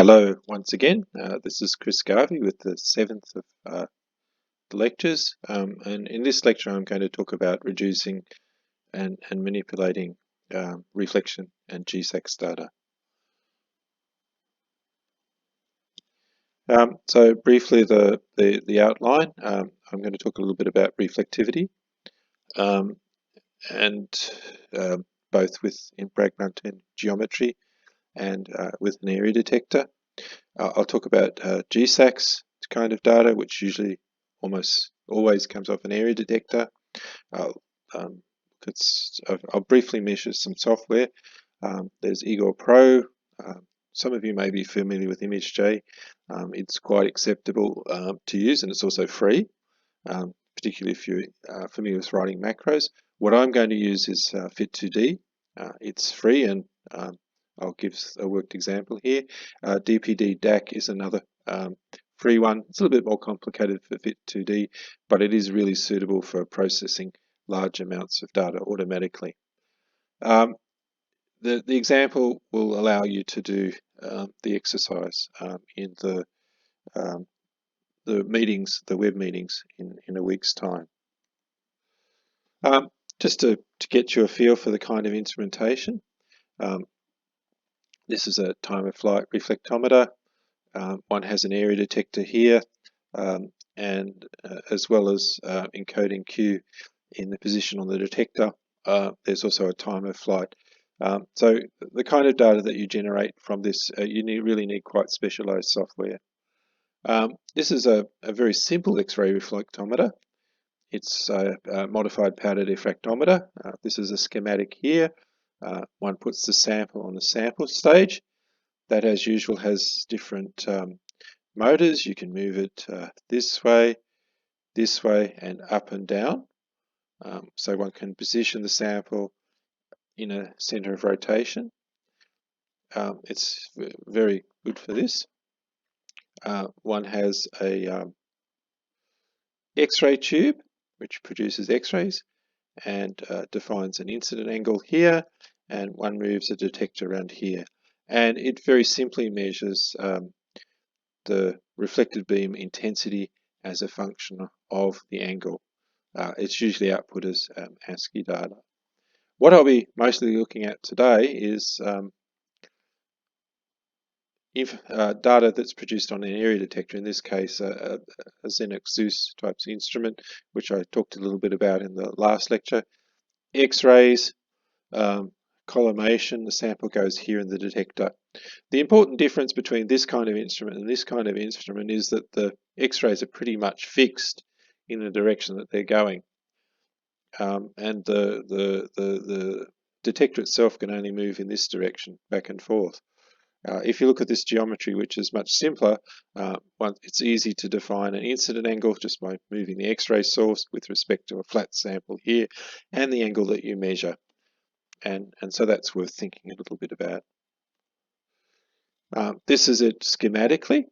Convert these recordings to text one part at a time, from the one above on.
Hello once again. This is Chris Garvey with the 7th of the lectures, and in this lecture I'm going to talk about reducing and manipulating reflection and GSAX data. So briefly the outline, I'm going to talk a little bit about reflectivity and both with fragment and geometry and with an area detector. I'll talk about GSAX kind of data, which usually almost always comes off an area detector. I'll briefly measure some software. There's Igor Pro. Some of you may be familiar with ImageJ. It's quite acceptable to use, and it's also free, particularly if you're familiar with writing macros. What I'm going to use is Fit2D. It's free, and I'll give a worked example here. DPD DAC is another free one. It's a little bit more complicated for Fit2D, but it is really suitable for processing large amounts of data automatically. The example will allow you to do the exercise in the meetings, the web meetings in a week's time. Just to get you a feel for the kind of instrumentation, this is a time-of-flight reflectometer. One has an area detector here, and as well as encoding Q in the position on the detector, there's also a time-of-flight. So the kind of data that you generate from this, you really need quite specialized software. This is a very simple X-ray reflectometer. It's a modified powder diffractometer. This is a schematic here. One puts the sample on the sample stage. That, as usual, has different motors. You can move it this way, and up and down. So one can position the sample in a center of rotation. It's very good for this. One has a X-ray tube, which produces X-rays and defines an incident angle here, and one moves a detector around here. And it very simply measures the reflected beam intensity as a function of the angle. It's usually output as ASCII data. What I'll be mostly looking at today is data that's produced on an area detector, in this case a Xenox Zeus type instrument, which I talked a little bit about in the last lecture. X-rays, collimation, the sample goes here in the detector. The important difference between this kind of instrument and this kind of instrument is that the X-rays are pretty much fixed in the direction that they're going, and the detector itself can only move in this direction, back and forth. If you look at this geometry, which is much simpler, it's easy to define an incident angle just by moving the X-ray source with respect to a flat sample here and the angle that you measure. And so that's worth thinking a little bit about. This is it schematically.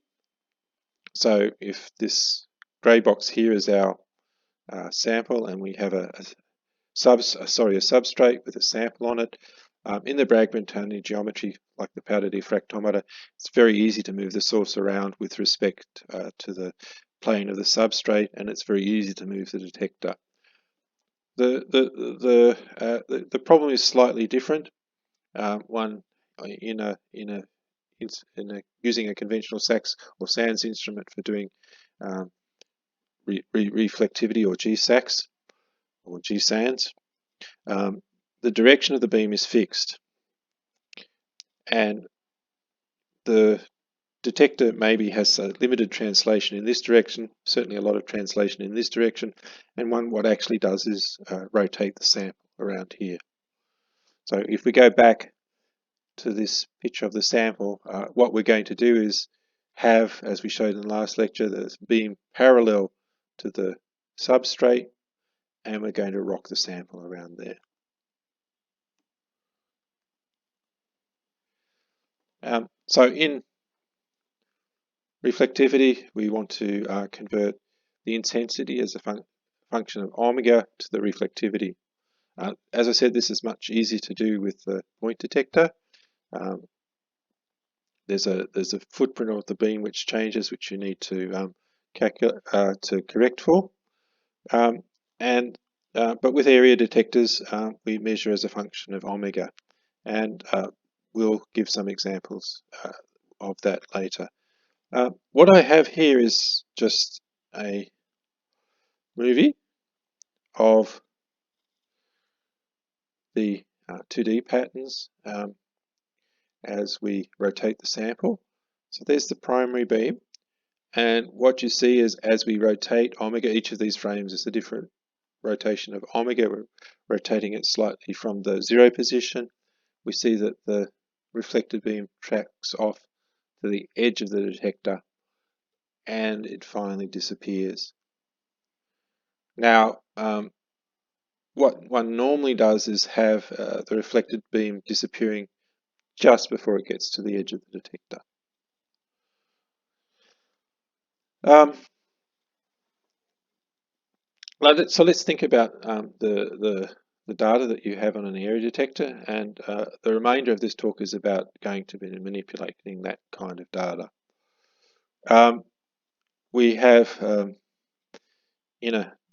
So if this grey box here is our sample, and we have a substrate with a sample on it, in the Bragg-Montagny geometry, like the powder diffractometer, it's very easy to move the source around with respect to the plane of the substrate, and it's very easy to move the detector. The problem is slightly different. One using a conventional SAX or SANS instrument for doing reflectivity, or GSAX or GSANS, the direction of the beam is fixed, and the detector maybe has a limited translation in this direction, certainly a lot of translation in this direction, and what actually does is rotate the sample around here. So if we go back to this picture of the sample, what we're going to do is have, as we showed in the last lecture, the beam parallel to the substrate, and we're going to rock the sample around there. So in reflectivity, we want to convert the intensity as a function of omega to the reflectivity. As I said, this is much easier to do with the point detector. there's a footprint of the beam which changes, which you need to correct for. But with area detectors, we measure as a function of omega, and we'll give some examples of that later. What I have here is just a movie of the 2D patterns as we rotate the sample. So there's the primary beam, and what you see is as we rotate omega, each of these frames is a different rotation of omega. We're rotating it slightly from the 0 position. We see that the reflected beam tracks off to the edge of the detector and it finally disappears. Now, what one normally does is have the reflected beam disappearing just before it gets to the edge of the detector. So let's think about the data that you have on an area detector, and the remainder of this talk is about going to be manipulating that kind of data. We have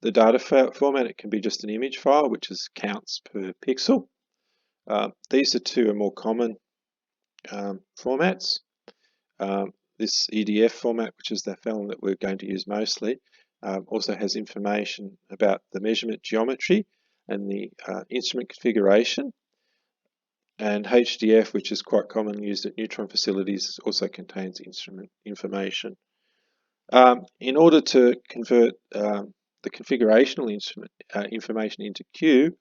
the data format, it can be just an image file, which is counts per pixel. These are two more common formats. This EDF format, which is the film that we're going to use mostly, also has information about the measurement geometry and the instrument configuration. And HDF, which is quite commonly used at neutron facilities, also contains instrument information. In order to convert the configurational instrument information into Q,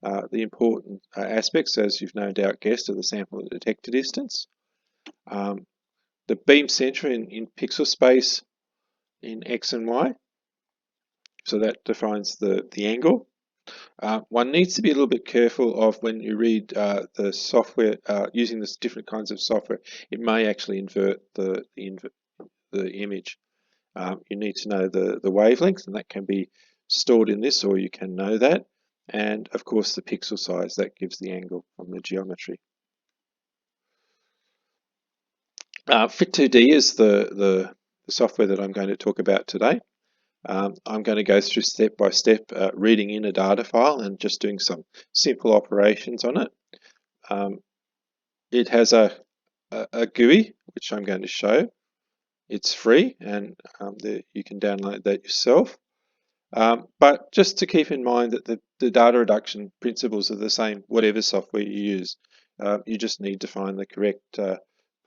the important aspects, as you've no doubt guessed, are the sample and detector distance, the beam center in pixel space in X and Y, so that defines the angle. One needs to be a little bit careful of when you read the software, using this different kinds of software, it may actually invert the image. You need to know the wavelength, and that can be stored in this, or you can know that. And of course the pixel size, that gives the angle from the geometry. Fit2D is the software that I'm going to talk about today. I'm going to go through step by step, reading in a data file and just doing some simple operations on it. It has a GUI, which I'm going to show. It's free, and you can download that yourself. But just to keep in mind that the data reduction principles are the same, whatever software you use. You just need to find the correct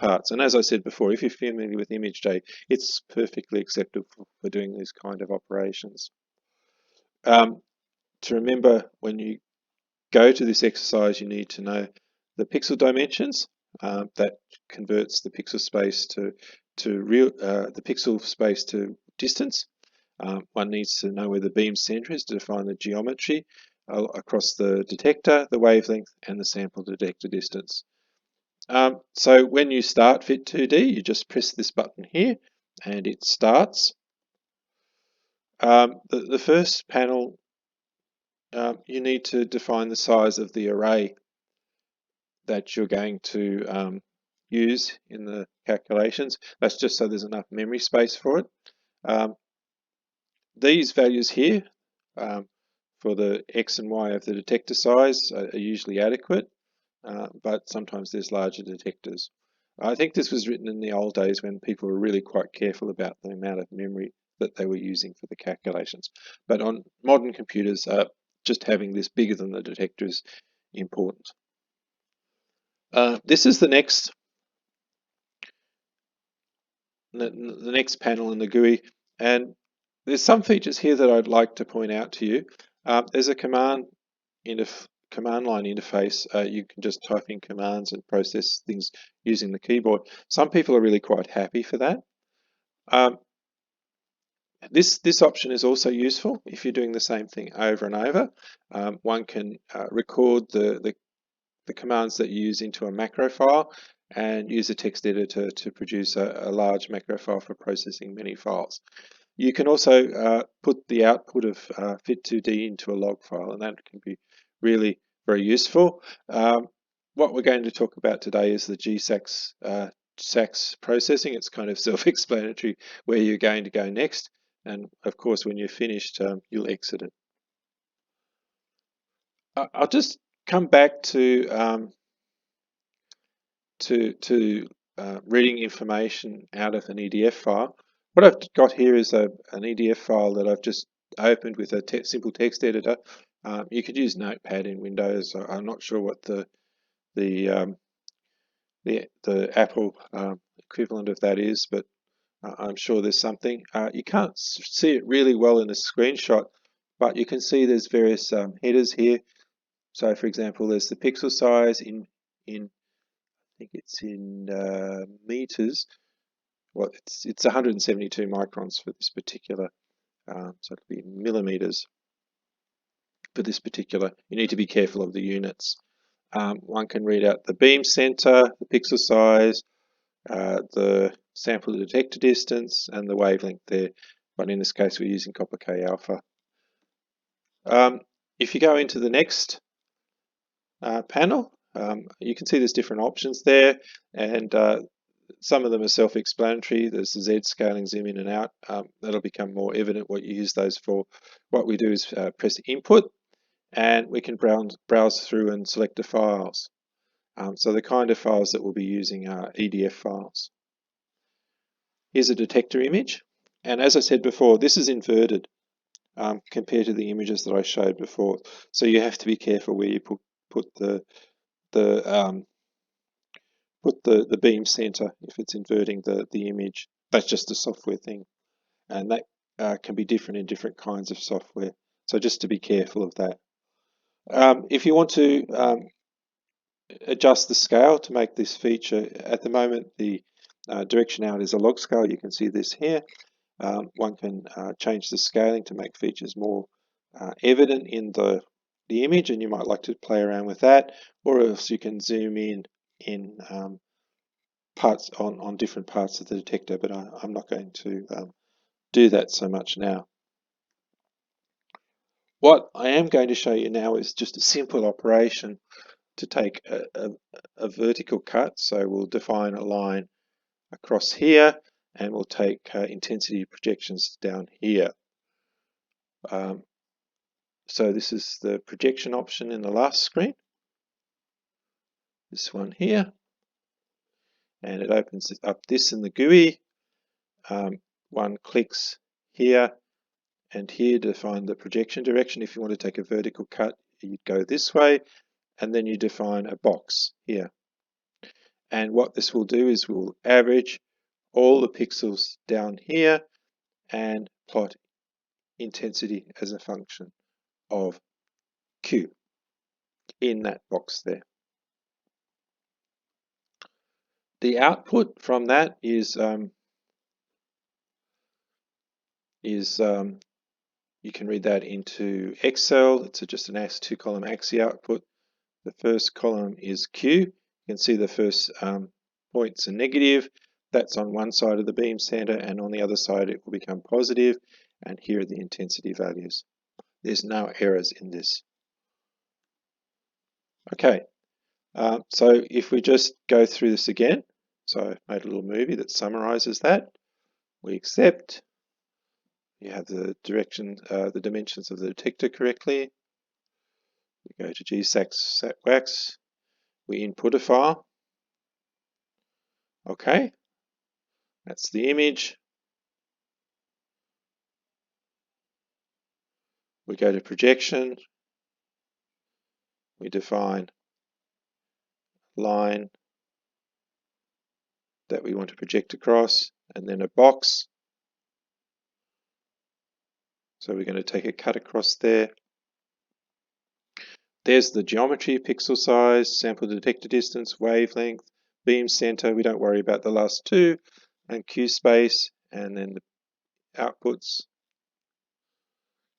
parts. And as I said before, if you're familiar with ImageJ, it's perfectly acceptable for doing these kind of operations. To remember, when you go to this exercise, you need to know the pixel dimensions. That converts the pixel space to distance. One needs to know where the beam center is to define the geometry across the detector, the wavelength, and the sample detector distance. So when you start Fit2D, you just press this button here, and it starts. The first panel, you need to define the size of the array that you're going to use in the calculations. That's just so there's enough memory space for it. These values here for the X and Y of the detector size are usually adequate, but sometimes there's larger detectors. I think this was written in the old days when people were really quite careful about the amount of memory that they were using for the calculations. But on modern computers, just having this bigger than the detector is important. This is the next panel in the GUI, and there's some features here that I'd like to point out to you. There's a command line interface. You can just type in commands and process things using the keyboard. Some people are really quite happy for that. This option is also useful if you're doing the same thing over and over. One can record the commands that you use into a macro file and use a text editor to produce a large macro file for processing many files. You can also put the output of Fit2D into a log file, and that can be really very useful. What we're going to talk about today is the GSAX SACS processing. It's kind of self-explanatory where you're going to go next, and of course when you're finished you'll exit it. I'll just come back to reading information out of an EDF file. What I've got here is an EDF file that I've just opened with a simple text editor. You could use Notepad in Windows. I'm not sure what the Apple equivalent of that is, but I'm sure there's something. You can't see it really well in a screenshot, but you can see there's various headers here. So, for example, there's the pixel size in I think it's in meters. Well, it's 172 microns for this particular. So it'll be millimeters for this particular. You need to be careful of the units. One can read out the beam center, the pixel size, the sample to detector distance, and the wavelength there. But in this case, we're using copper K alpha. If you go into the next panel, you can see there's different options there, and some of them are self-explanatory. There's the Z scaling, zoom in and out. That'll become more evident what you use those for. What we do is press input, and we can browse through and select the files. So the kind of files that we'll be using are EDF files. Here's a detector image, and as I said before, this is inverted compared to the images that I showed before. So you have to be careful where you put the beam center if it's inverting the image. That's just a software thing, and that can be different in different kinds of software. So just to be careful of that. If you want to adjust the scale to make this feature, at the moment the direction out is a log scale. You can see this here. One can change the scaling to make features more evident in the image, and you might like to play around with that, or else you can zoom in parts on different parts of the detector, but I'm not going to do that so much now. What I am going to show you now is just a simple operation to take a vertical cut. So we'll define a line across here, and we'll take intensity projections down here. So this is the projection option in the last screen, this one here, and it opens up this in the GUI. One clicks here and here to define the projection direction. If you want to take a vertical cut, you'd go this way, and then you define a box here. And what this will do is we'll average all the pixels down here and plot intensity as a function of Q in that box there. The output from that is you can read that into Excel. It's just an two-column AXI output. The first column is Q. You can see the first points are negative. That's on one side of the beam center, and on the other side it will become positive. And here are the intensity values. There's no errors in this. Okay, so if we just go through this again, so I've made a little movie that summarizes that. We accept. You have the the dimensions of the detector correctly. We go to GSAX we input a file. Okay, that's the image. We go to projection. We define line that we want to project across, and then a box. So we're going to take a cut across there. There's the geometry, pixel size, sample detector distance, wavelength, beam center. We don't worry about the last two, and Q space, and then the outputs.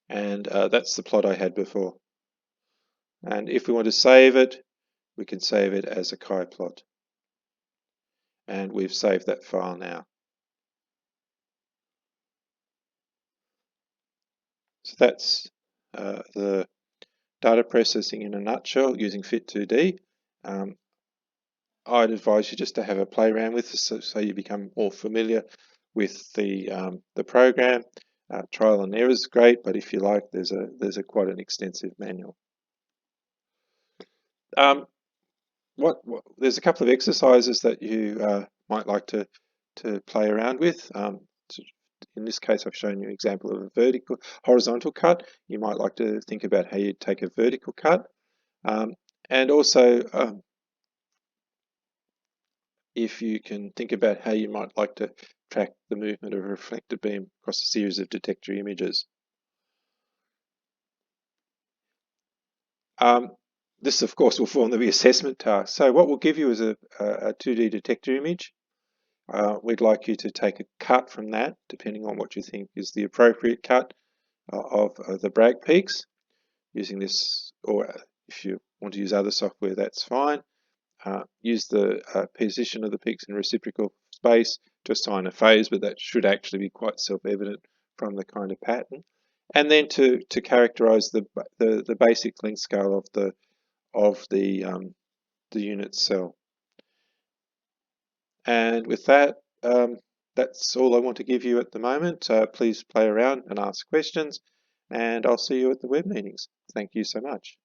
And that's the plot I had before. And if we want to save it, we can save it as a chi plot. And we've saved that file now. So that's the data processing in a nutshell using Fit2D. I'd advise you just to have a play around with this so you become more familiar with the program. Trial and error is great, but if you like, there's a quite an extensive manual. There's a couple of exercises that you might like to play around with. In this case, I've shown you an example of a horizontal cut. You might like to think about how you take a vertical cut, and also if you can think about how you might like to track the movement of a reflector beam across a series of detector images. This, of course, will form the assessment task. So what we'll give you is a 2D detector image. We'd like you to take a cut from that, depending on what you think is the appropriate cut of the Bragg peaks. Using this, or if you want to use other software, that's fine. Use the position of the peaks in reciprocal space to assign a phase, but that should actually be quite self-evident from the kind of pattern. And then to characterize the basic length scale of the unit cell. And with that, that's all I want to give you at the moment. Please play around and ask questions, and I'll see you at the web meetings. Thank you so much.